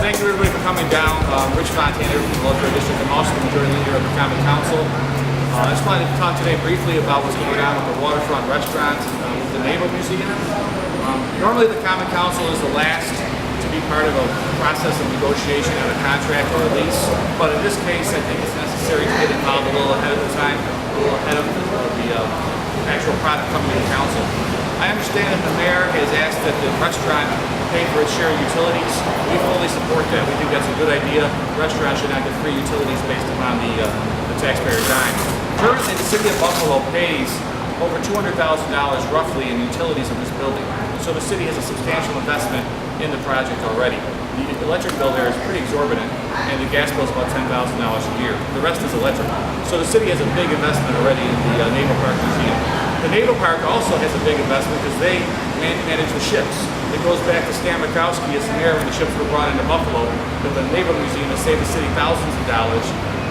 Thank you everybody for coming down. Rich Fontana from the Lovejoy District. I'm also the majority leader of the Common Council. I just wanted to talk today briefly about what's going on with the waterfront restaurant with the Naval Museum. Normally the Common Council is the last to be part of a process of negotiation on a contract or a lease, but in this case I think it's necessary to get involved a little ahead of the time, a little ahead of the actual product coming to the council. I understand that the mayor has asked that the restaurant pay for its share of utilities. We fully support that. We think that's a good idea. The restaurant should not get free utilities based upon the taxpayer dime. Currently, the city of Buffalo pays over $200,000 roughly in utilities in this building. So the city has a substantial investment in the project already. The electric bill there is pretty exorbitant, and the gas bill is about $10,000 a year. The rest is electric. So the city has a big investment already in the Naval Park Museum. The Naval Park also has a big investment because they manage the ships. It goes back to Stan Mikowski as the mayor when the ships were brought into Buffalo, but the Naval Museum has saved the city thousands of dollars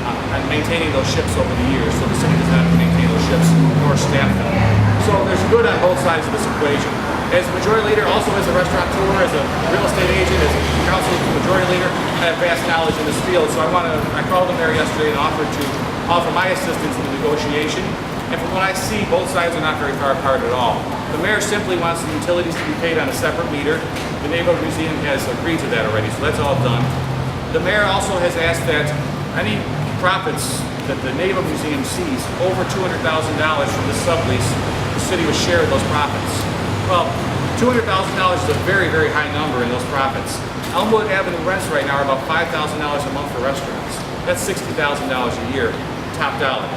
on maintaining those ships over the years. So the city does not have to maintain those ships nor staff them. So there's good on both sides of this equation. As majority leader, also as a restaurateur, as a real estate agent, as a council majority leader, I have vast knowledge in this field. So I called the mayor yesterday and offered to offer my assistance in the negotiation. And from what I see, both sides are not very far apart at all. The mayor simply wants the utilities to be paid on a separate meter. The Naval Museum has agreed to that already, so that's all done. The mayor also has asked that any profits that the Naval Museum sees over $200,000 from this sublease, the city would share those profits. Well, $200,000 is a very, very high number in those profits. Elmwood Avenue rents right now are about $5,000 a month for restaurants. That's $60,000 a year, top dollar.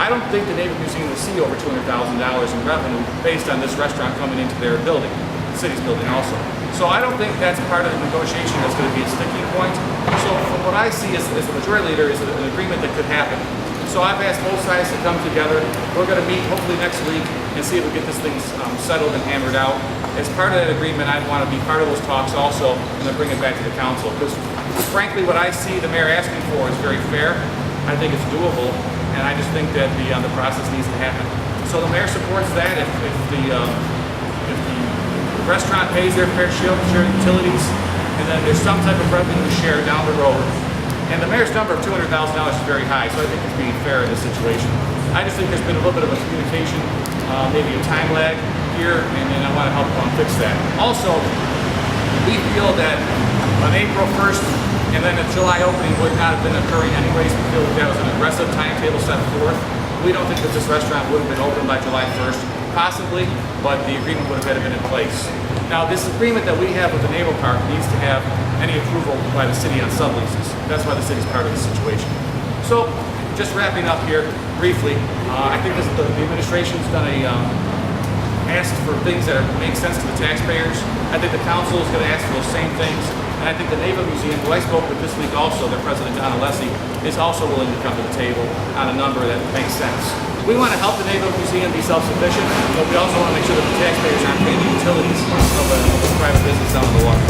I don't think the Naval Museum will see over $200,000 in revenue based on this restaurant coming into their building, the city's building also. So I don't think that's part of the negotiation that's going to be a sticking point. So from what I see as the majority leader is an agreement that could happen. So I've asked both sides to come together. We're going to meet hopefully next week and see if we get this thing settled and hammered out. As part of that agreement, I want to be part of those talks also and then bring it back to the council. Because frankly, what I see the mayor asking for is very fair. I think it's doable. And I just think that the process needs to happen. So the mayor supports that. If the restaurant pays their fair share of utilities, and then there's some type of revenue share down the road. And the mayor's number of $200,000 is very high, so I think it's being fair in this situation. I just think there's been a little bit of a communication, maybe a time lag here, and I want to help fix that. Also, we feel that on April 1st, and then the July opening would not have been occurring anyways. We feel that was an aggressive timetable set forth. We don't think that this restaurant would have been open by July 1st, possibly, but the agreement would have had to been in place. Now, this agreement that we have with the Naval Park needs to have any approval by the city on subleases. That's why the city's part of the situation. So, just wrapping up here briefly, I think the administration's done asked for things that make sense to the taxpayers. I think the council is going to ask for those same things. And I think the Naval Museum, who I spoke with this week also, their president, Don Alessi, is also willing to come to the table on a number that makes sense. We want to help the Naval Museum be self-sufficient, but we also want to make sure that the taxpayers aren't paying the utilities of a private business down on the water.